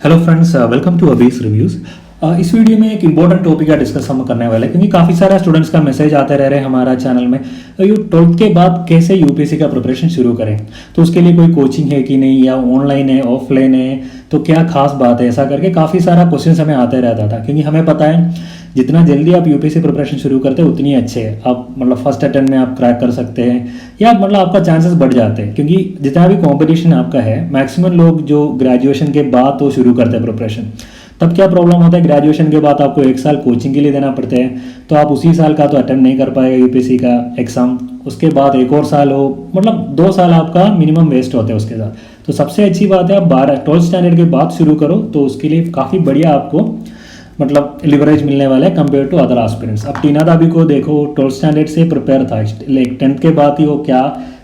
Hello friends, welcome to Abis reviews. इस video में एक इम्पोर्टेंट टॉपिक का डिस्कस हम करने वाले हैं क्योंकि काफ़ी सारे स्टूडेंट्स का मैसेज आते रह रहे हैं हमारा चैनल में। ये 12th के बाद कैसे यूपीएससी का प्रिपरेशन शुरू करें, तो उसके लिए कोई कोचिंग है कि नहीं, या ऑनलाइन है ऑफलाइन है, तो क्या खास बात है, ऐसा करके काफ़ी सारा क्वेश्चन हमें आते रहता था। क्योंकि हमें पता है जितना जल्दी आप यूपीएससी प्रिपरेशन शुरू करते हैं उतनी अच्छे है, आप मतलब फर्स्ट अटेम्प्ट में आप क्रैक कर सकते हैं, या मतलब आपका चांसेस बढ़ जाते हैं। क्योंकि जितना भी कंपटीशन आपका है, मैक्सिमम लोग जो ग्रेजुएशन के बाद तो शुरू करते हैं प्रिपरेशन। तब क्या प्रॉब्लम होता है, ग्रेजुएशन के बाद आपको एक साल कोचिंग के लिए देना पड़ता है, तो आप उसी साल का तो अटेम्प्ट नहीं कर पाएगा यूपीएससी का एग्ज़ाम। उसके बाद एक और साल हो, मतलब 2 साल आपका मिनिमम वेस्ट होते हैं उसके साथ। तो सबसे अच्छी बात है आप 12th स्टैंडर्ड के बाद शुरू करो, तो उसके लिए काफ़ी बढ़िया आपको मतलब लिवरेज मिलने वाला है कंपेयर टू अदर एस्पिरेंट्स। अब टीना दाबी को देखो, 12th स्टैंडर्ड से प्रिपेयर था, लाइक 10th के बाद ही वो क्या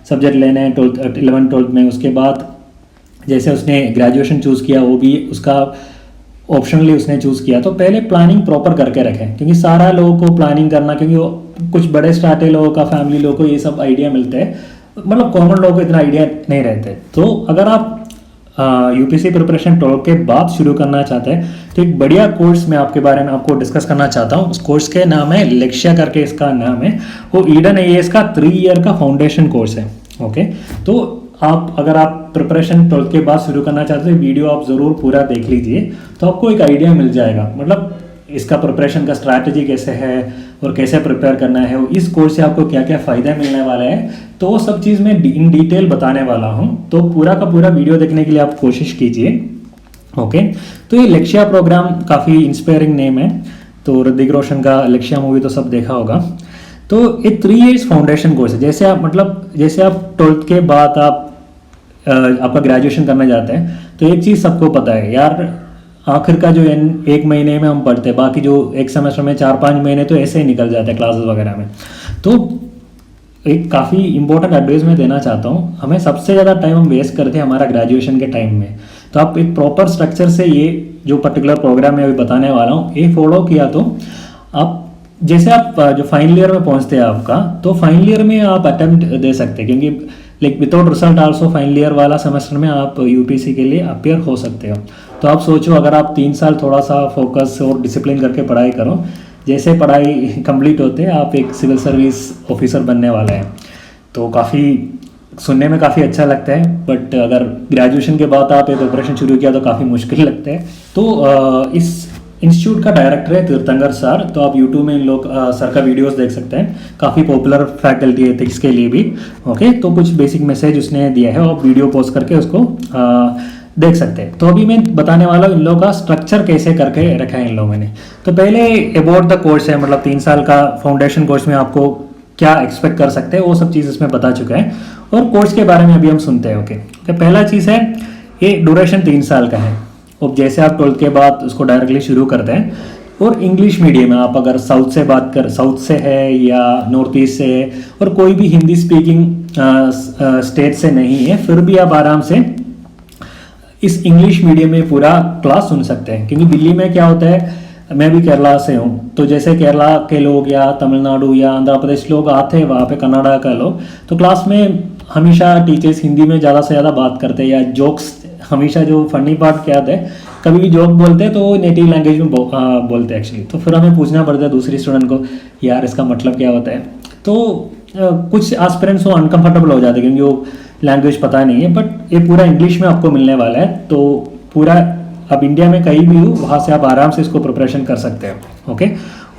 सब्जेक्ट लेने हैं 11th-12th में। उसके बाद जैसे उसने ग्रेजुएशन चूज़ किया, वो भी उसका ऑप्शनली उसने चूज़ किया। तो पहले प्लानिंग प्रॉपर करके रखें, क्योंकि सारा लोगों को प्लानिंग करना, क्योंकि वो कुछ बड़े स्टार्टे लोगों का, फैमिली लोगों को ये सब आइडिया मिलते हैं, मतलब कॉमन लोगों को इतना आइडिया नहीं रहते। तो अगर आप यूपीएससी प्रिपरेशन 12 के बाद शुरू करना चाहते हैं, तो एक बढ़िया कोर्स मैं आपके बारे में आपको डिस्कस करना चाहता हूँ। उस कोर्स के नाम है लक्ष्य करके, इसका नाम है। वो ईडन आईएएस का 3 ईयर का फाउंडेशन कोर्स है। ओके, तो अगर आप प्रिपरेशन 12 के बाद शुरू करना चाहते हैं, वीडियो आप ज़रूर पूरा देख लीजिए, तो आपको एक आइडिया मिल जाएगा मतलब इसका प्रिपरेशन का स्ट्रैटेजी कैसे है और कैसे प्रिपेयर करना है, इस कोर्स से आपको क्या क्या फ़ायदा मिलने वाला है, तो वो सब चीज़ मैं इन डिटेल बताने वाला हूँ। तो पूरा का पूरा वीडियो देखने के लिए आप कोशिश कीजिए। ओके, तो ये लक्ष्य प्रोग्राम काफ़ी इंस्पायरिंग नेम है। तो ऋतिक रोशन का लक्ष्य मूवी तो सब देखा होगा। तो ये 3 इयर्स फाउंडेशन कोर्स है। जैसे आप 12th के बाद आप आपका ग्रेजुएशन करने जाते हैं, तो एक चीज़ सबको पता है यार, आखिर का जो 1 महीने में हम पढ़ते हैं, बाकी जो एक सेमेस्टर में 4-5 महीने तो ऐसे ही निकल जाते हैं क्लासेस वगैरह में। तो एक काफ़ी इंपॉर्टेंट एडवाइस मैं देना चाहता हूँ, हमें सबसे ज़्यादा टाइम हम वेस्ट करते हैं हमारा ग्रेजुएशन के टाइम में। तो आप एक प्रॉपर स्ट्रक्चर से ये जो पर्टिकुलर प्रोग्राम मैं अभी बताने वाला हूँ, ये फॉलो किया तो आप जैसे आप जो फाइनल ईयर में पहुँचते हैं आपका, तो फाइनल ईयर में आप अटेम्प्ट दे सकते हैं, क्योंकि like without result also final year वाला सेमेस्टर में आप यूपीएससी के लिए अपियर हो सकते हो। तो आप सोचो, अगर आप 3 साल थोड़ा सा फोकस और डिसिप्लिन करके पढ़ाई करो, जैसे पढ़ाई कंप्लीट होते हैं आप एक सिविल सर्विस ऑफिसर बनने वाले हैं। तो काफ़ी सुनने में काफ़ी अच्छा लगता है, बट अगर ग्रेजुएशन के बाद आप ये प्रिपरेशन शुरू किया तो काफ़ी मुश्किल लगता है। तो इस इंस्टीट्यूट का डायरेक्टर है तीर्थंकर सर। तो आप यूट्यूब में इन लोग सर का वीडियोस देख सकते हैं, काफ़ी पॉपुलर फैकल्टी है एथिक्स के लिए भी। ओके, तो कुछ बेसिक मैसेज उसने दिया है, आप वीडियो पोस्ट करके उसको देख सकते हैं। तो अभी मैं बताने वाला हूँ इन लोगों का स्ट्रक्चर कैसे करके रखा है इन लोगों ने। तो पहले अबाउट द कोर्स है, मतलब 3 साल का फाउंडेशन कोर्स में आपको क्या एक्सपेक्ट कर सकते हैं, वो सब चीज़ इसमें बता चुका है। और कोर्स के बारे में अभी हम सुनते हैं। ओके, तो पहला चीज़ है, ये ड्यूरेशन 3 साल का है। और जैसे आप 12th के बाद उसको डायरेक्टली शुरू करते हैं, और इंग्लिश मीडियम है, आप अगर साउथ से है या नॉर्थ ईस्ट से है, और कोई भी हिंदी स्पीकिंग स्टेट से नहीं है, फिर भी आप आराम से इस इंग्लिश मीडियम में पूरा क्लास सुन सकते हैं। क्योंकि दिल्ली में क्या होता है, मैं भी केरला से हूँ, तो जैसे केरला के लोग या तमिलनाडु या आंध्र प्रदेश लोग आते हैं वहाँ पे, कनाडा का लोग, तो क्लास में हमेशा टीचर्स हिंदी में ज़्यादा से ज़्यादा बात करते हैं, या जोक्स हमेशा जो फनी पार्ट क्या होता है, कभी भी जोक बोलते हैं तो वो नेटिव लैंग्वेज में बोलते हैं एक्चुअली। तो फिर हमें पूछना पड़ता है दूसरी स्टूडेंट को, यार इसका मतलब क्या होता है। तो कुछ एस्पिरेंट्स वो अनकंफर्टेबल हो जाते हैं क्योंकि वो लैंग्वेज पता नहीं है, बट ये पूरा इंग्लिश में आपको मिलने वाला है। तो पूरा अब इंडिया में कहीं भी हो, वहाँ से आप आराम से इसको प्रिपरेशन कर सकते हैं। ओके,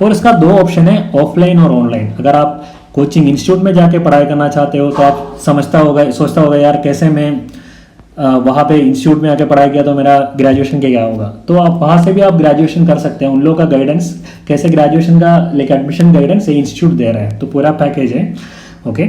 और इसका 2 ऑप्शन है, ऑफलाइन और ऑनलाइन। अगर आप कोचिंग इंस्टीट्यूट में जाके पढ़ाई करना चाहते हो, तो आप सोचता होगा यार कैसे मैं वहाँ पे इंस्टीट्यूट में आके पढ़ाई किया तो मेरा ग्रेजुएशन के क्या होगा। तो आप वहाँ से भी आप ग्रेजुएशन कर सकते हैं। उन लोगों का गाइडेंस कैसे ग्रेजुएशन का लेकर एडमिशन गाइडेंस ये इंस्टीट्यूट दे रहे हैं, तो पूरा पैकेज है। ओके,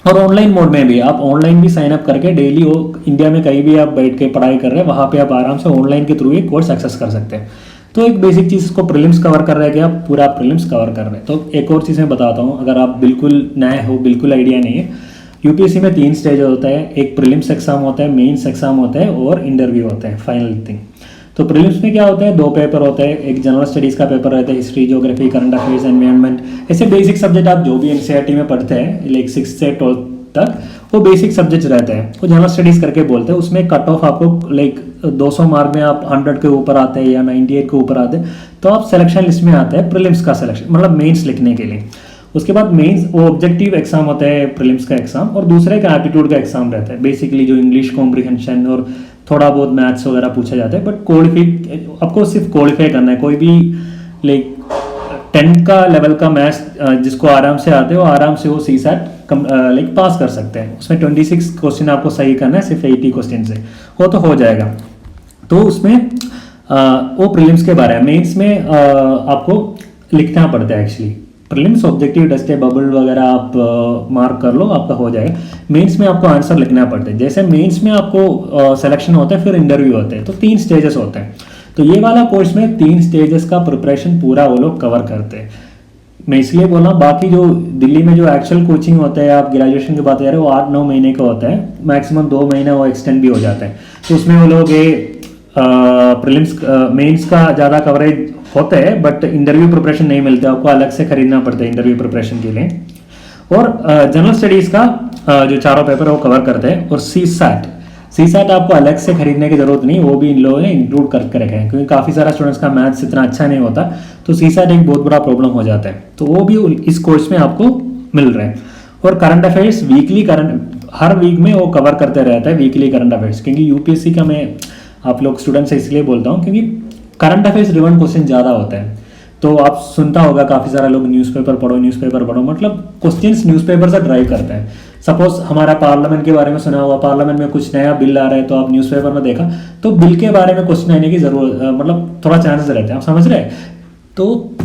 और ऑनलाइन मोड में भी आप ऑनलाइन भी साइन अप करके डेली वो इंडिया में कहीं भी आप बैठ के पढ़ाई कर रहे हैं, वहाँ पे आप आराम से ऑनलाइन के थ्रू ये कोर्स एक्सेस कर सकते हैं। तो एक बेसिक चीज़ इसको प्रीलिम्स कवर कर रहे हैं कि आप पूरा प्रीलिम्स कवर कर रहे हैं। तो एक और चीज़ मैं बताता हूँ, अगर आप बिल्कुल नए हो, बिल्कुल आइडिया नहीं है, यूपीएससी में 3 स्टेज होता है, एक प्रीलिम्स एग्जाम होता है, मेंस एग्जाम होता है और इंटरव्यू होता है, फाइनल थिंग। तो प्रीलिम्स में क्या होता है, 2 पेपर होते हैं, एक जनरल स्टडीज़ का पेपर रहता है, history, geography, current affairs, environment, ऐसे बेसिक सब्जेक्ट आप जो भी एनसीईआरटी में पढ़ते हैं लाइक 6th से 12th तक, वो बेसिक सब्जेक्ट रहते हैं, वो जनरल स्टडीज करके बोलते हैं। उसमें कट ऑफ आपको लाइक 200 मार्क में आप 100 के ऊपर आते हैं या 98 के ऊपर आते हैं तो आप सिलेक्शन लिस्ट में आते हैं प्रीलिम्स का सिलेक्शन, मतलब मेंस लिखने के लिए। उसके बाद मेंस वो ऑब्जेक्टिव एग्जाम होता है प्रीलिम्स का एग्जाम, और दूसरे का एप्टीट्यूड का एग्जाम रहता है, बेसिकली जो इंग्लिश कॉम्प्रिहेंशन और थोड़ा बहुत मैथ्स वगैरह पूछा जाता है। बट क्वालिफाई आपको सिर्फ क्वालिफाई करना है, कोई भी लाइक 10 का लेवल का मैथ्स जिसको आराम से आते हो आराम से वो CSAT लाइक पास कर सकते हैं। उसमें 26 क्वेश्चन आपको सही करना है सिर्फ 80 क्वेश्चन से, वो तो हो जाएगा। तो उसमें वो प्रीलिम्स के बारे में। मेंस में आपको लिखना पड़ता है एक्चुअली, प्रीलिम्स ऑब्जेक्टिव टेस्ट है, बबल वगैरह आप मार्क कर लो, आपका हो जाएगा। मेंस में आपको आंसर लिखना पड़ता है। जैसे मेंस में आपको सिलेक्शन होता है, फिर इंटरव्यू होते हैं, तो 3 स्टेजेस होते हैं। तो ये वाला कोर्स में 3 स्टेजेस का प्रिपरेशन पूरा वो लोग कवर करते हैं। मैं इसलिए बोला, बाकी जो दिल्ली में जो एक्चुअल कोचिंग होता है, आप ग्रेजुएशन की बात कर रहे हो, वो 8-9 महीने का होता है, मैक्सिमम 2 महीने वो एक्सटेंड भी हो जाता है। तो उसमें वो लोग ये प्रीलिम्स मेंस का ज़्यादा कवरेज होता है, बट इंटरव्यू प्रिपरेशन नहीं मिलता, आपको अलग से खरीदना पड़ता है इंटरव्यू प्रिपरेशन के लिए। और जनरल स्टडीज़ का जो चारों पेपर वो कवर करते हैं। और CSAT आपको अलग से खरीदने की जरूरत नहीं, वो भी इन लोगों ने इंक्लूड करके रखे हैं, क्योंकि काफ़ी सारा स्टूडेंट्स का मैथ्स इतना अच्छा नहीं होता, तो CSAT एक बहुत बड़ा प्रॉब्लम हो जाता है, तो वो भी इस कोर्स में आपको मिल रहे हैं। और करंट अफेयर्स हर वीक में वो कवर करते रहता है, वीकली करंट अफेयर्स, क्योंकि UPSC का मैं आप लोग स्टूडेंट से इसलिए बोलता हूँ क्योंकि करंट अफेयर्स रिलेवेंट क्वेश्चन ज़्यादा होता है। तो आप सुनता होगा काफ़ी सारा लोग न्यूज़पेपर पढ़ो, मतलब क्वेश्चंस न्यूज़पेपर से ड्राइव करते हैं। सपोज हमारा पार्लियामेंट के बारे में सुना हुआ, पार्लियामेंट में कुछ नया बिल आ रहा है, तो आप न्यूज़पेपर में देखा तो बिल के बारे में क्वेश्चन आने की जरूरत मतलब थोड़ा चांसेस रहते हैं, आप समझ रहे हैं। तो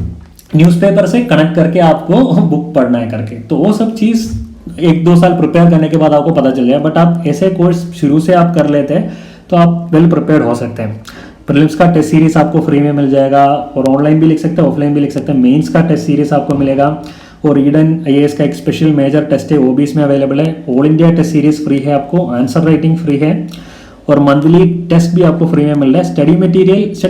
न्यूज़पेपर से कनेक्ट करके आपको बुक पढ़ना है करके, तो वो सब चीज़ 1-2 साल प्रिपेयर करने के बाद आपको पता चल जाए। बट आप ऐसे कोर्स शुरू से आप कर लेते हैं तो आप वेल प्रिपेयर हो सकते हैं। प्रीलिम्स का टेस्ट सीरीज आपको फ्री में मिल जाएगा, और ऑनलाइन भी लिख सकते हैं, ऑफलाइन भी लिख सकते हैं। मेंस का टेस्ट सीरीज आपको मिलेगा, और रीडन IAS का एक स्पेशल मेजर टेस्ट है वो भी इसमें अवेलेबल है। All India test series free है आपको, आंसर राइटिंग फ्री है, और मंथली टेस्ट भी आपको फ्री में मिल रहा है। स्टडी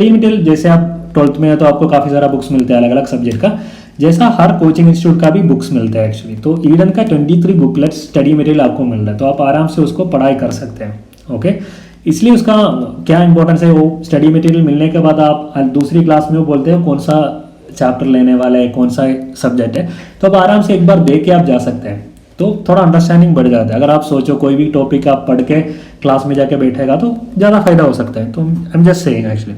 मटेरियल जैसे आप 12th में है तो आपको काफ़ी सारा बुक्स मिलते हैं अलग अलग सब्जेक्ट का, जैसा हर कोचिंग इंस्टीट्यूट का भी बुक्स मिलता है एक्चुअली। तो ईडन का 23 बुकलेट स्टडी मटेरियल आपको मिल रहा है, तो आप आराम से उसको पढ़ाई कर सकते हैं। ओके, इसलिए उसका क्या इंपॉर्टेंस है, वो स्टडी मटेरियल मिलने के बाद आप दूसरी क्लास में वो बोलते हो कौन सा चैप्टर लेने वाला है, कौन सा सब्जेक्ट है, तो आप आराम से एक बार देख के आप जा सकते हैं, तो थोड़ा अंडरस्टैंडिंग बढ़ जाता है। अगर आप सोचो कोई भी टॉपिक आप पढ़ के क्लास में जाके बैठेगा तो ज़्यादा फायदा हो सकता है। तो I am just saying actually.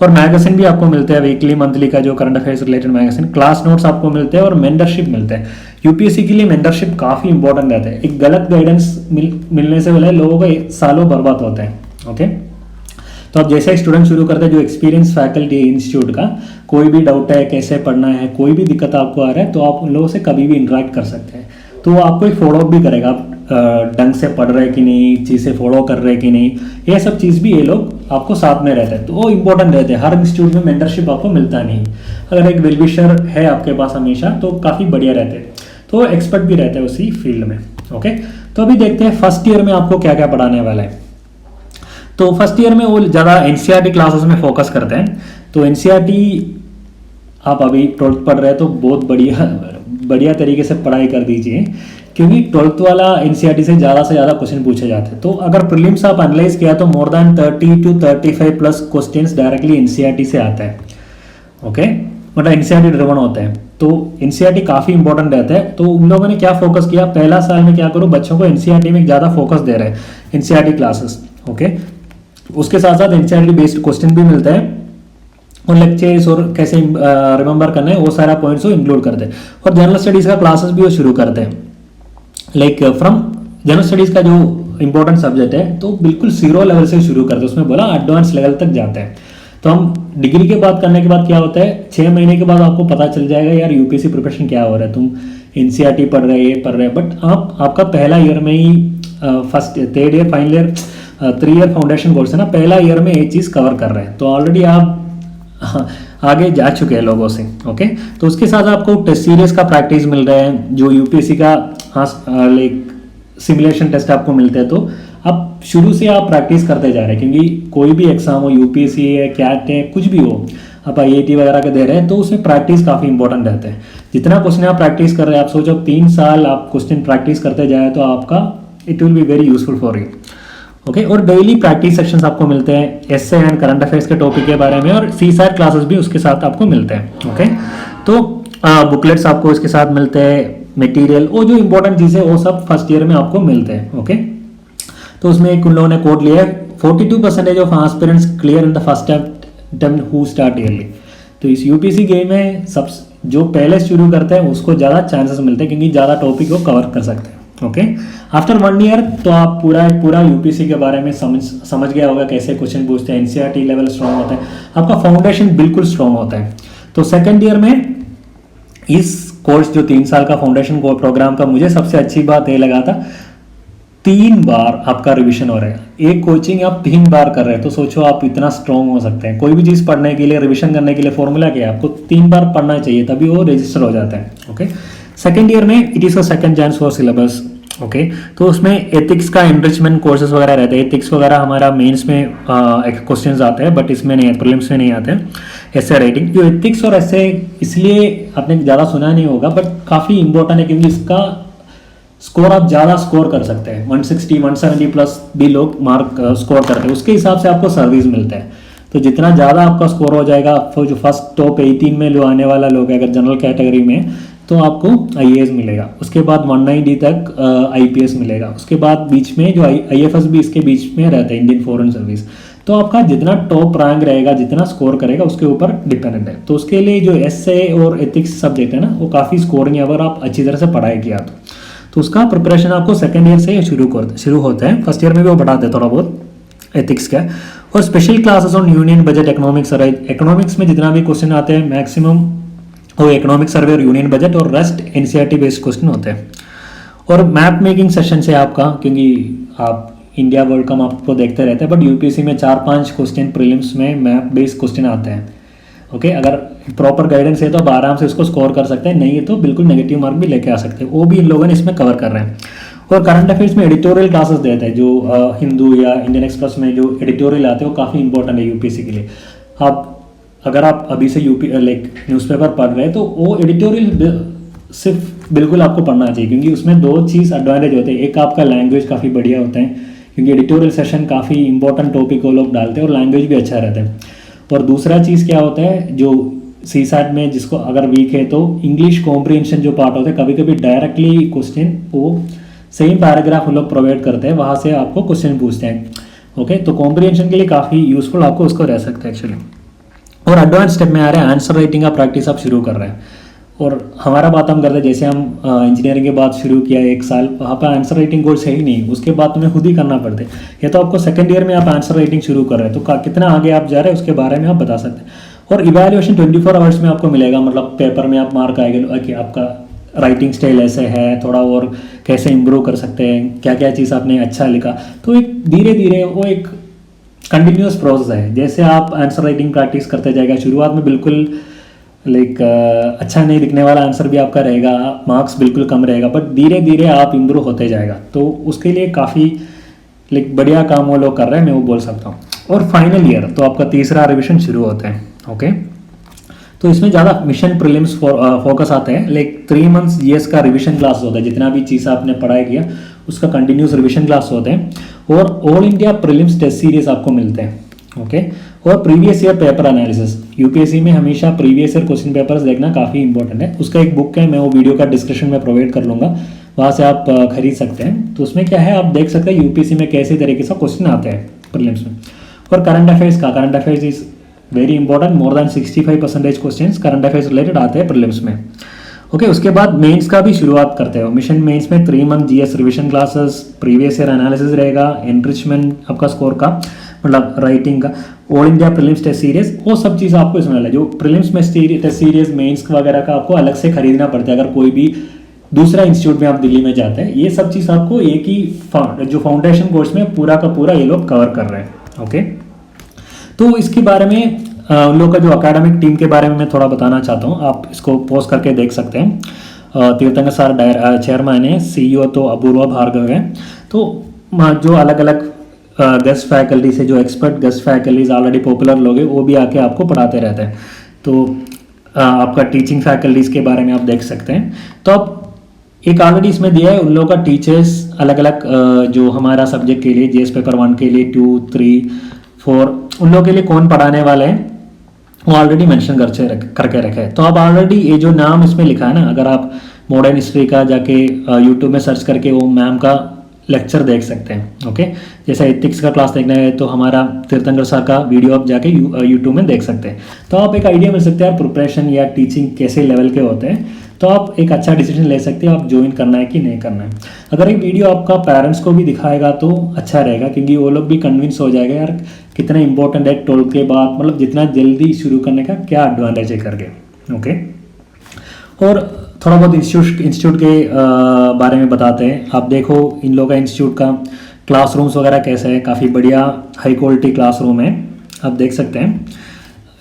और मैगजीन भी आपको मिलते हैं, वीकली मंथली का जो current affairs related magazine, class notes आपको मिलते हैं, और मेंटरशिप मिलते हैं। UPSC के लिए मेंटरशिप काफ़ी इंपॉर्टेंट रहता है। एक गलत गाइडेंस मिलने से पहले लोगों का सालों बर्बाद होते हैं। ओके, तो आप जैसे स्टूडेंट शुरू करते हैं, जो एक्सपीरियंस फैकल्टी इंस्टीट्यूट का, कोई भी डाउट है, कैसे पढ़ना है, कोई भी दिक्कत आपको आ रहा है, तो आप उन लोगों से कभी भी इंटरेक्ट कर सकते हैं। तो वो आपको एक फॉलो अप भी करेगा, आप ढंग से पढ़ रहे कि नहीं, चीज़ें फॉलो कर रहे कि नहीं, ये सब चीज़ भी ये लोग आपको साथ में रहते हैं, तो वो इंपॉर्टेंट रहते हैं। हर इंस्टीट्यूट में मेंटरशिप आपको मिलता नहीं, अगर एक वेलविशर है आपके पास हमेशा तो काफ़ी बढ़िया रहते हैं, तो एक्सपर्ट भी रहते हैं उसी फील्ड में। ओके, तो अभी देखते हैं फर्स्ट ईयर में आपको क्या क्या पढ़ाने वाला है। तो फर्स्ट ईयर में वो ज़्यादा NCERT क्लासेस में फोकस करते हैं। तो NCERT आप अभी 12th पढ़ रहे हैं तो बहुत बढ़िया तरीके से पढ़ाई कर दीजिए, क्योंकि 12th वाला NCERT से ज़्यादा क्वेश्चन पूछे जाते हैं। तो अगर प्रीलिम्स आप एनालाइज किया तो more than 30 to 35 plus questions directly NCERT से आता है। ओके, मतलब NCERT ड्रिवन होते हैं, तो NCERT काफ़ी इंपॉर्टेंट रहता है। तो उन लोगों ने क्या फोकस किया, पहला साल में क्या करो, बच्चों को NCERT में ज़्यादा फोकस दे रहे हैं, NCERT क्लासेस। ओके, उसके साथ साथ NCERT बेस्ड क्वेश्चन भी मिलते हैं, और लेक्चर्स और कैसे रिमेंबर करना है वो सारा पॉइंट्स वो इंक्लूड करते हैं। और जनरल स्टडीज़ का क्लासेस भी वो शुरू करते हैं, लाइक फ्रॉम जनरल स्टडीज़ का जो इंपॉर्टेंट सब्जेक्ट है तो बिल्कुल 0 लेवल से शुरू करते हैं, उसमें बोला एडवांस लेवल तक जाते हैं। तो हम डिग्री के बाद करने के बाद क्या होता है, 6 महीने के बाद आपको पता चल जाएगा यार UPSC प्रिपरेशन क्या हो रहा है, तुम NCERT पढ़ रहे हैं, बट आपका पहला ईयर में ही first 3rd year final year 3 year foundation course है ना, पहला ईयर में ये चीज़ कवर कर रहे हैं, तो ऑलरेडी आप आगे जा चुके हैं लोगों से। ओके, तो उसके साथ आपको टेस्ट सीरीज का प्रैक्टिस मिल रहा है, जो UPSC का लाइक सिमुलेशन टेस्ट आपको मिलते हैं, तो आप शुरू से आप प्रैक्टिस करते जा रहे हैं, क्योंकि कोई भी एग्जाम हो, UPSC है, CAT है, कुछ भी हो, आप IIT वगैरह के दे रहे हैं, तो उसमें प्रैक्टिस काफ़ी इंपॉर्टेंट रहता है। जितना क्वेश्चन आप प्रैक्टिस कर रहे हैं, आप सोचो 3 साल आप क्वेश्चन प्रैक्टिस करते जाए तो आपका it will be very useful for you. Okay, और डेली प्रैक्टिस सेक्शंस आपको मिलते हैं एसए एंड करंट अफेयर्स के टॉपिक के बारे में, और सीसैट क्लासेस भी उसके साथ आपको मिलते हैं। ओके, तो बुकलेट्स आपको इसके साथ मिलते हैं, मटेरियल और जो इंपॉर्टेंट चीज़ें वो सब फर्स्ट ईयर में आपको मिलते हैं। ओके, तो उसमें एक उन लोगों ने कोड लिया है 42% of aspirants clear in the first attempt who start yearly. तो इस यूपीसी गेम में सब जो पहले शुरू करते हैं उसको ज़्यादा चांसेस मिलते हैं, क्योंकि ज़्यादा टॉपिक को कवर कर सकते हैं। ओके, आफ्टर 1 ईयर तो आप पूरा यूपीसी के बारे में समझ गया होगा, कैसे क्वेश्चन पूछते हैं, एनसीईआरटी लेवल स्ट्रॉन्ग होता है, आपका फाउंडेशन बिल्कुल स्ट्रॉन्ग होता है। तो सेकेंड ईयर में इस कोर्स जो 3 साल का फाउंडेशन प्रोग्राम का मुझे सबसे अच्छी बात ये लगा था, 3 बार आपका रिवीजन हो रहा है। एक कोचिंग आप 3 बार कर रहे हैं, तो सोचो आप इतना स्ट्रॉन्ग हो सकते हैं। कोई भी चीज़ पढ़ने के लिए, रिवीजन करने के लिए फॉर्मूला क्या है, आपको 3 बार पढ़ना चाहिए, तभी वो रजिस्टर हो जाता है। ओके, सेकेंड ईयर में it is a second chance for syllabus. Okay, तो उसमें एथिक्स का एनरिचमेंट कोर्सेज वगैरह रहते हैं। एथिक्स वगैरह हमारा मेंस में क्वेश्चंस आते हैं, बट इसमें नहीं, प्रीलिम्स में नहीं आते हैं। ऐसे राइटिंग जो एथिक्स और ऐसे इसलिए आपने ज़्यादा सुना नहीं होगा, बट काफ़ी इंपॉर्टेंट है, क्योंकि इसका स्कोर आप ज़्यादा स्कोर कर सकते हैं। 160 170 प्लस भी लोग मार्क स्कोर करते हैं, उसके हिसाब से आपको सर्विस मिलता है। तो जितना ज़्यादा आपका स्कोर हो जाएगा, तो जो फर्स्ट टॉप 18 में जो आने वाला लोग है अगर जनरल कैटेगरी में, तो आपको आईएएस मिलेगा। उसके बाद 19D तक आईपीएस मिलेगा। उसके बाद बीच में जो आईएफएस भी इसके बीच में रहता है, इंडियन फॉरेन सर्विस। तो आपका जितना टॉप रैंक रहेगा, जितना स्कोर करेगा, उसके ऊपर डिपेंडेंट है। तो उसके लिए जो एसए और एथिक्स सब्जेक्ट है ना, वो काफ़ी स्कोरिंग है अगर आप अच्छी तरह से पढ़ाई किया तो उसका प्रिपरेशन आपको सेकेंड ईयर से शुरू होता है। फर्स्ट ईयर में भी वो बढ़ाते हैं थोड़ा बहुत एथिक्स का। और special classes on union budget, economics और इकोनॉमिक्स में जितना भी क्वेश्चन आते हैं मैक्सिमम वो इकोनॉमिक सर्वे और यूनियन बजट, और रेस्ट एनसीईआरटी बेस्ड क्वेश्चन होते हैं। और मैप मेकिंग सेशन से आपका, क्योंकि आप इंडिया वर्ल्ड कप आपको देखते रहते हैं, बट यूपीएससी में 4-5 क्वेश्चन प्रीलिम्स में मैप बेस्ड क्वेश्चन आते हैं। ओके, अगर प्रॉपर गाइडेंस है तो आप आराम से उसको स्कोर कर सकते हैं, नहीं है तो बिल्कुल नेगेटिव मार्क भी लेके आ सकते हैं। वो भी इन लोगों ने इसमें कवर कर रहे हैं। और करंट अफेयर्स में एडिटोरियल क्लासेस देते हैं, जो हिंदू या इंडियन एक्सप्रेस में जो एडिटोरियल आते हैं वो काफ़ी इंपॉर्टेंट है यूपीएससी के लिए। अगर आप अभी से न्यूज़पेपर पढ़ रहे हैं तो वो एडिटोरियल सिर्फ बिल्कुल आपको पढ़ना चाहिए, क्योंकि उसमें 2 चीज़ एडवांटेज होते हैं। एक आपका लैंग्वेज काफ़ी बढ़िया होता है, क्योंकि एडिटोरियल सेशन काफ़ी इंपॉर्टेंट टॉपिक वो लोग डालते हैं और लैंग्वेज भी अच्छा रहता है। और दूसरा चीज़ क्या होता है, जो सीसैट में जिसको अगर वीक है तो इंग्लिश कॉम्प्रिहेंशन जो पार्ट होता है, कभी कभी डायरेक्टली क्वेश्चन वो सेम पैराग्राफ वो लोग प्रोवाइड करते हैं, वहाँ से आपको क्वेश्चन पूछते हैं। ओके, तो कॉम्प्रिहेंशन के लिए काफ़ी यूजफुल आपको उसको रह सकता है एक्चुअली। और एडवांस स्टेप में आ रहे हैं, आंसर राइटिंग का प्रैक्टिस आप शुरू कर रहे हैं। और हमारा बात हम करते हैं, जैसे हम इंजीनियरिंग के बाद शुरू किया 1 साल, वहाँ पर आंसर राइटिंग कोर्स है ही नहीं, उसके बाद तुम्हें खुद ही करना पड़ता है। या तो आपको सेकंड ईयर में आप आंसर राइटिंग शुरू कर रहे हैं, तो कितना आगे आप जा रहे हैं उसके बारे में आप बता सकते हैं। और इवैल्यूएशन 24 आवर्स में आपको मिलेगा, मतलब पेपर में आप मार्क आएगा कि आपका राइटिंग स्टाइल ऐसे है, थोड़ा और कैसे इम्प्रूव कर सकते हैं, क्या क्या चीज़ आपने अच्छा लिखा। तो एक धीरे धीरे वो एक कंटिन्यूस प्रोसेस है। जैसे आप आंसर राइटिंग प्रैक्टिस करते जाएगा, शुरुआत में बिल्कुल अच्छा नहीं दिखने वाला आंसर भी आपका रहेगा, मार्क्स बिल्कुल कम रहेगा, बट धीरे धीरे आप इम्प्रूव होते जाएगा। तो उसके लिए काफ़ी बढ़िया काम वो लोग कर रहे हैं, मैं वो बोल सकता हूँ। और फाइनल ईयर तो आपका तीसरा रिविजन शुरू होता है। ओके, तो इसमें ज़्यादा मिशन प्रीलिम्स फोकस आते हैं। 3 मंथ्स जीएस का रिविजन क्लास होता है, जितना भी चीज़ आपने पढ़ाई किया उसका कंटिन्यूस रिविजन क्लास होते हैं। और all India prelims test series आपको मिलते हैं। ओके, और previous year paper analysis, UPSC में हमेशा प्रीवियस ईयर क्वेश्चन पेपर्स देखना काफ़ी इंपॉर्टेंट है। उसका एक बुक है, मैं वो वीडियो का डिस्क्रिप्शन में प्रोवाइड कर लूँगा, वहाँ से आप खरीद सकते हैं। तो उसमें क्या है, आप देख सकते हैं यूपीएससी में कैसे तरीके से क्वेश्चन आते हैं प्रीलिम्स में। और current affairs is very important, more than 65% question current affairs related आते हैं प्रीलिम्स में। ओके, उसके बाद मेंस का भी शुरुआत करते हो। मिशन मेंस में 3 month GS revision classes, previous year analysis रहेगा, एनरिचमेंट आपका स्कोर का, मतलब राइटिंग का, all India prelims test series, वो सब चीज़ आपको इसमें मिला। जो प्रीलिम्स में टेस्ट सीरीज मेंस वगैरह का आपको अलग से खरीदना पड़ता है, अगर कोई भी दूसरा इंस्टीट्यूट में आप दिल्ली में जाते हैं। ये सब चीज़ आपको एक ही जो फाउंडेशन कोर्स में पूरा का पूरा ये लोग कवर कर रहे हैं। ओके, तो इसके बारे में उन लोग का जो अकेडमिक टीम के बारे में मैं थोड़ा बताना चाहता हूँ, आप इसको पोस्ट करके देख सकते हैं। तीर्थंकर सर चेयरमैन है, सीईओ तो अपूर्वा भार्गव है। तो जो अलग अलग गेस्ट फैकल्टी से, जो expert guest faculties already popular लोग हैं, वो भी आके आपको पढ़ाते रहते हैं। तो आपका टीचिंग फैकल्टीज़ के बारे में आप देख सकते हैं। तो आप एक ऑलरेडी इसमें दिया है उन लोगों का टीचर्स अलग अलग, जो हमारा सब्जेक्ट के लिए जेएस पेपर 1 के लिए 2, 3, 4 उन लोगों के लिए कौन पढ़ाने वाले हैं वो ऑलरेडी मेंशन करके रखे हैं। तो आप ऑलरेडी ये जो नाम इसमें लिखा है ना, अगर आप मॉडर्न हिस्ट्री का जाके यूट्यूब में सर्च करके वो मैम का लेक्चर देख सकते हैं। ओके, जैसे एथिक्स का क्लास देखना है तो हमारा तीर्थंकर सर का वीडियो आप जाके यूट्यूब में देख सकते हैं। तो आप एक आइडिया मिल सकते हैं यार प्रिपरेशन या टीचिंग कैसे लेवल के होते हैं, तो आप एक अच्छा डिसीजन ले सकते हैं आप ज्वाइन करना है कि नहीं करना है। अगर ये वीडियो आपका पेरेंट्स को भी दिखाएगा तो अच्छा रहेगा, क्योंकि वो लोग भी कन्विंस हो जाएगा यार कितना इंपॉर्टेंट है 12 के बाद, मतलब जितना जल्दी शुरू करने का क्या एडवांटेज है करके। ओके, और थोड़ा बहुत इंस्टीट्यूट के बारे में बताते हैं। आप देखो इन लोगों का इंस्टीट्यूट का क्लासरूम्स वगैरह कैसे है, काफ़ी बढ़िया हाई क्वालिटी क्लासरूम है, आप देख सकते हैं।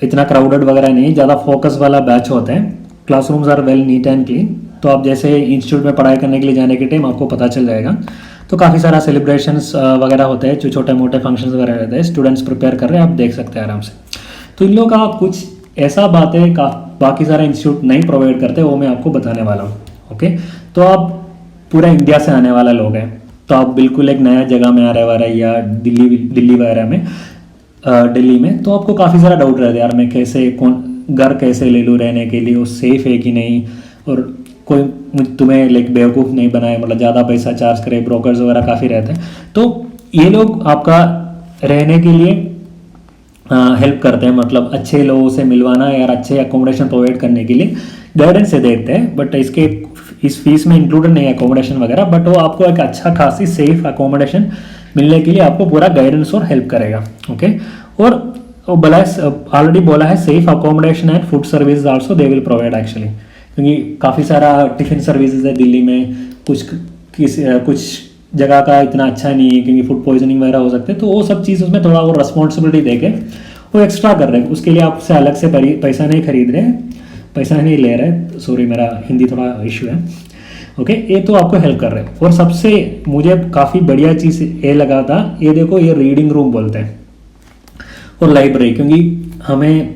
इतना क्राउडेड वगैरह नहीं, ज़्यादा फोकस वाला बैच होते हैं। Classrooms are well neat and clean. तो आप जैसे इंस्टीट्यूट में पढ़ाई करने के लिए जाने के टाइम आपको पता चल जाएगा। तो काफ़ी सारा सेलिब्रेशंस वगैरह होते हैं, जो छोटे मोटे फंक्शंस वगैरह रहते हैं, स्टूडेंट्स प्रिपेयर कर रहे हैं, आप देख सकते हैं आराम से। तो इन लोगों का कुछ ऐसा बातें बाकी सारे इंस्टीट्यूट नहीं प्रोवाइड करते, वो मैं आपको बताने वाला हूँ। ओके, तो आप पूरा इंडिया से आने वाला लोग हैं, तो आप बिल्कुल एक नया जगह में आ रहे वाला है, या दिल्ली वगैरह में, दिल्ली में, तो आपको काफ़ी सारा डाउट रहता है यार मैं कैसे घर कैसे ले लूँ रहने के लिए, वो सेफ है कि नहीं, और कोई तुम्हें लाइक बेवकूफ़ नहीं बनाए, मतलब ज़्यादा पैसा चार्ज करे, ब्रोकर्स वगैरह काफ़ी रहते हैं। तो ये लोग आपका रहने के लिए हेल्प करते हैं, मतलब अच्छे लोगों से मिलवाना यार, अच्छे अकोमोडेशन प्रोवाइड करने के लिए गाइडेंस से देते हैं। बट इस फीस में इंक्लूडेड नहीं है अकोमोडेशन वगैरह, बट वो आपको एक अच्छा खासी सेफ अकोमोडेशन मिलने के लिए आपको पूरा गाइडेंस और हेल्प करेगा। ओके, और वो ऑलरेडी बोला है safe accommodation and food service also they will provide actually, क्योंकि काफ़ी सारा टिफिन सर्विसेज है दिल्ली में, कुछ जगह का इतना अच्छा नहीं है क्योंकि फूड पॉइजनिंग वगैरह हो सकते हैं। तो वो सब चीज़ उसमें थोड़ा वो रिस्पॉन्सिबिलिटी देके वो एक्स्ट्रा कर रहे हैं, उसके लिए आपसे अलग से पैसा नहीं खरीद रहे, पैसा नहीं ले रहे, सॉरी मेरा हिंदी थोड़ा इशू है। ओके, ये तो आपको हेल्प कर रहे हैं। और सबसे मुझे काफ़ी बढ़िया चीज़ ये लगा था, ये देखो ये रीडिंग रूम बोलते हैं और लाइब्रेरी, क्योंकि हमें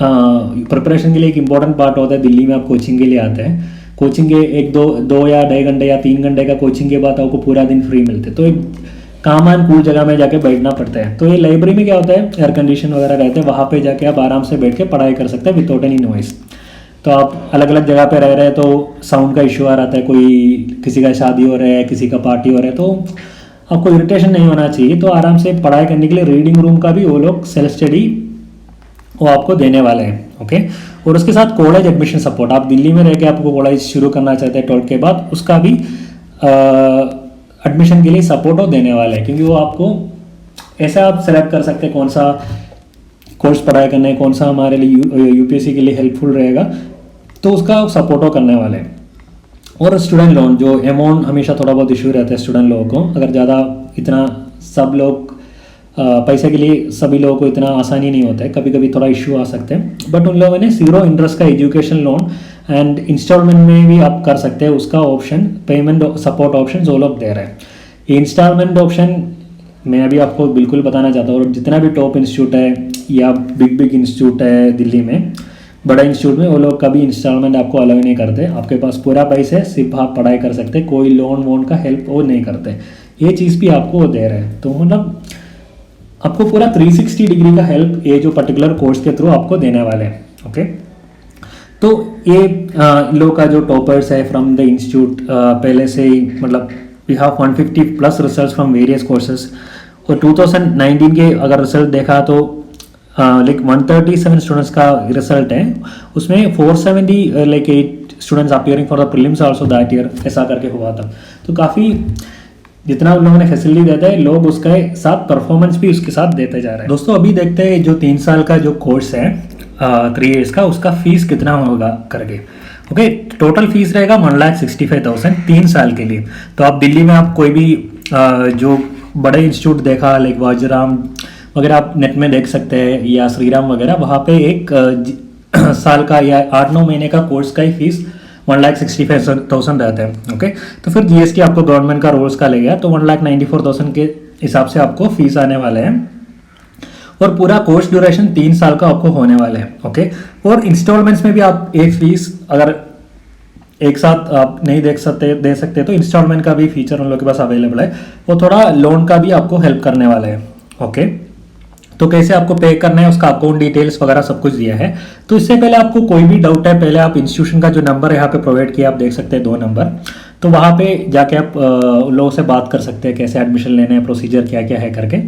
प्रिपरेशन के लिए एक इम्पॉर्टेंट पार्ट होता है। दिल्ली में आप कोचिंग के लिए आते हैं, कोचिंग के एक दो या 2.5 घंटे या 3 घंटे का कोचिंग के बाद आपको पूरा दिन फ्री मिलते हैं, तो एक कामान कूल जगह में जाके बैठना पड़ता है। तो ये लाइब्रेरी में क्या होता है, एयर कंडीशन वगैरह रहते हैं, वहाँ पे जाके आप आराम से बैठ के पढ़ाई कर सकते हैं विदाउट एनी नॉइस। तो आप अलग अलग जगह पे रह रहे हैं तो साउंड का इशू आ रहा है, कोई किसी का शादी हो रहा है, किसी का पार्टी हो रहा है, तो आपको इरिटेशन नहीं होना चाहिए। तो आराम से पढ़ाई करने के लिए रीडिंग रूम का भी वो लोग सेल्फ स्टडी वो आपको देने वाले हैं। ओके, और उसके साथ कॉलेज एडमिशन सपोर्ट, आप दिल्ली में रह के आपको कॉलेज शुरू करना चाहते हैं 12 के बाद, उसका भी एडमिशन के लिए सपोर्ट वो देने वाले हैं, क्योंकि वो आपको ऐसा आप सेलेक्ट कर सकते हैं कौन सा कोर्स पढ़ाई करना है, कौन सा हमारे लिए यूपीएससी के लिए हेल्पफुल रहेगा, तो उसका सपोर्ट वो करने वाले हैं। और स्टूडेंट लोन, जो अमाउंट हमेशा थोड़ा बहुत इशू रहता है स्टूडेंट लोगों को, अगर ज़्यादा इतना सब लोग पैसे के लिए सभी लोगों को इतना आसानी नहीं होता है, कभी कभी थोड़ा इशू आ सकते हैं। बट उन लोगों ने 0 इंटरेस्ट का एजुकेशन लोन एंड इंस्टॉलमेंट में भी आप कर सकते हैं, उसका ऑप्शन पेमेंट सपोर्ट ऑप्शन वो लोग दे रहे हैं। ये इंस्टॉलमेंट ऑप्शन मैं अभी आपको बिल्कुल बताना चाहता हूँ, और जितना भी टॉप इंस्टीट्यूट है या बिग इंस्टीट्यूट है दिल्ली में, बड़ा इंस्टीट्यूट में, वो लोग कभी इंस्टॉलमेंट आपको अलाउ नहीं करते। आपके पास पूरा पैसा है, सिर्फ आप पढ़ाई कर सकते हैं, कोई लोन वोन का हेल्प वो नहीं करते। ये चीज़ भी आपको वो दे रहे हैं, तो मतलब आपको पूरा 360 डिग्री का हेल्प ये जो पर्टिकुलर कोर्स के थ्रू आपको देने वाले हैं। ओके, तो ये लोग का जो टॉपर्स है फ्रॉम द इंस्टीट्यूट पहले से ही, मतलब we have 150+ results from various courses. और 2019 के अगर रिजल्ट देखा तो लाइक 137 स्टूडेंट्स का रिजल्ट है, उसमें 470 like 8 students appearing for the prelims also that year, ऐसा करके हुआ था। तो काफ़ी जितना उन लोगों ने फैसिलिटी देता है, लोग उसके साथ परफॉर्मेंस भी उसके साथ देते जा रहे हैं। दोस्तों अभी देखते हैं जो 3 साल का जो कोर्स है 3 इयर्स का, उसका फीस कितना होगा करके। ओके, टोटल फीस रहेगा 1,65,000 3 साल के लिए। तो आप दिल्ली में आप कोई भी जो बड़े इंस्टीट्यूट देखा लाइक वाजीराम वगैरह आप नेट में देख सकते हैं, या श्रीराम वगैरह, वहाँ पे एक साल का या 8-9 महीने का कोर्स का ही फीस 1,65,000 रहता है। ओके, तो फिर जीएसटी आपको गवर्नमेंट का रोल्स का ले गया, तो 1,94,000 के हिसाब से आपको फीस आने वाले हैं। और पूरा कोर्स ड्यूरेशन 3 साल का आपको होने वाला है। ओके, और इंस्टॉलमेंट्स में भी आप एक फीस अगर एक साथ आप नहीं दे सकते तो इंस्टॉलमेंट का भी फीचर उन लोगों के पास अवेलेबल है। वो थोड़ा लोन का भी आपको हेल्प करने वाला है। ओके, तो कैसे आपको पे करना है, उसका अकाउंट डिटेल्स वगैरह सब कुछ दिया है। तो इससे पहले आपको कोई भी डाउट है, पहले आप इंस्टीट्यूशन का जो नंबर यहाँ पे प्रोवाइड किया, आप देख सकते हैं 2 नंबर, तो वहाँ पे जाके आप उन लोगों से बात कर सकते हैं कैसे एडमिशन लेने हैं, प्रोसीजर क्या क्या है करके।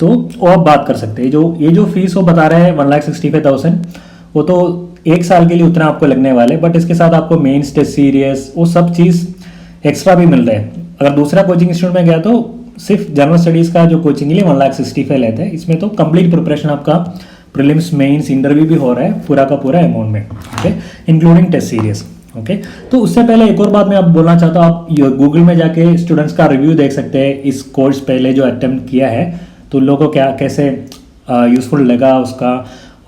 तो वो आप बात कर सकते हैं। ये जो फीस वो बता रहे हैं 1,65,000, वो तो 1 साल के लिए उतना आपको लगने वाले, बट इसके साथ आपको मेंस टेस्ट सीरीज वो सब चीज़ एक्स्ट्रा भी मिल रहे हैं। अगर दूसरा कोचिंग इंस्टीट्यूट में गया तो सिर्फ जनरल स्टडीज़ का जो कोचिंग लिए 1,65,000 लेते हैं, इसमें तो कंप्लीट प्रिपरेशन आपका प्रीलिम्स मेंस इंटरव्यू भी हो रहा है पूरा का पूरा अमाउंट में। Okay, including test series. Okay, तो उससे पहले एक और बात मैं आप बोलना चाहता हूँ, आप गूगल में जाके स्टूडेंट्स का रिव्यू देख सकते हैं इस कोर्स पहले जो अटेम्प्ट किया है, तो उन लोगों को क्या कैसे यूज़फुल लगा उसका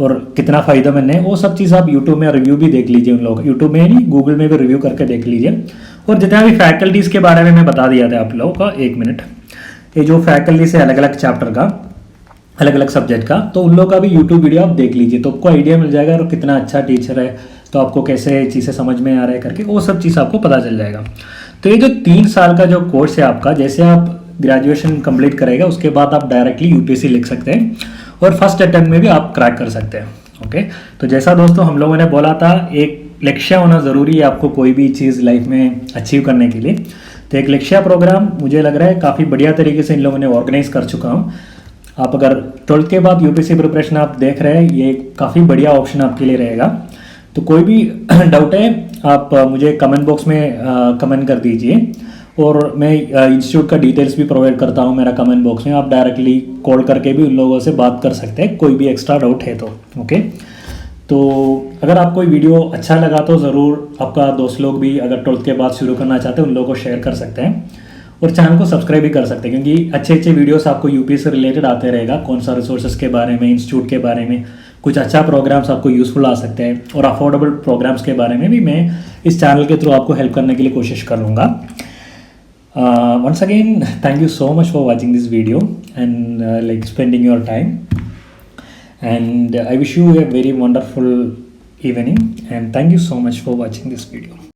और कितना फ़ायदेमंद है, वो सब चीज़ आप यूट्यूब में रिव्यू भी देख लीजिए। उन लोगों यूट्यूब में नहीं, गूगल में भी रिव्यू करके देख लीजिए। और जितना भी फैकल्टीज़ के बारे में मैं बता दिया था आप लोगों का, 1 मिनट, ये जो फैकल्टी से अलग अलग चैप्टर का, अलग अलग सब्जेक्ट का, तो उन लोगों का भी यूट्यूब वीडियो आप देख लीजिए, तो आपको आइडिया मिल जाएगा और कितना अच्छा टीचर है, तो आपको कैसे चीज़ें समझ में आ रहा है करके वो सब चीज़ आपको पता चल जाएगा। तो ये जो 3 साल का जो कोर्स है आपका, जैसे आप ग्रेजुएशन कंप्लीट करेगा उसके बाद आप डायरेक्टली यूपीएससी लिख सकते हैं और फर्स्ट अटेम्प्ट में भी आप क्रैक कर सकते हैं। ओके, तो जैसा दोस्तों हम लोगों ने बोला था, एक लक्ष्य होना ज़रूरी है आपको कोई भी चीज़ लाइफ में अचीव करने के लिए। तो एक लक्ष्य प्रोग्राम मुझे लग रहा है काफ़ी बढ़िया तरीके से इन लोगों ने ऑर्गेनाइज कर चुका हूँ। आप अगर 12th के बाद यूपीएससी प्रिपरेशन आप देख रहे हैं, ये काफ़ी बढ़िया ऑप्शन आपके लिए रहेगा। तो कोई भी डाउट है आप मुझे कमेंट बॉक्स में कमेंट कर दीजिए, और मैं इंस्टीट्यूट का डिटेल्स भी प्रोवाइड करता हूँ मेरा कमेंट बॉक्स में, आप डायरेक्टली कॉल करके भी उन लोगों से बात कर सकते हैं कोई भी एक्स्ट्रा डाउट है तो। ओके, तो अगर आपको वीडियो अच्छा लगा तो ज़रूर आपका दोस्त लोग भी अगर 12th के बाद शुरू करना चाहते हैं उन लोगों को शेयर कर सकते हैं, और चैनल को सब्सक्राइब भी कर सकते हैं, क्योंकि अच्छे अच्छे वीडियोस आपको यूपी से रिलेटेड आते रहेगा। कौन सा रिसोर्सेज के बारे में, इंस्टीट्यूट के बारे में, कुछ अच्छा प्रोग्राम्स आपको यूज़फुल आ सकते हैं, और अफोर्डेबल प्रोग्राम्स के बारे में भी मैं इस चैनल के थ्रू आपको हेल्प करने के लिए कोशिश करूँगा। Once again, thank you so much for watching this video and like spending your time, and I wish you a very wonderful evening, and thank you so much for watching this video.